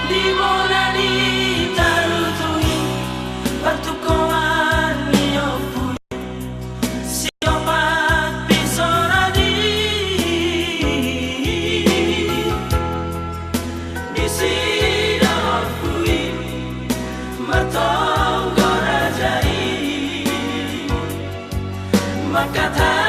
Dimolani tarutui pertukuan niopui siopat pisoradi di sidapui matong gorajai makata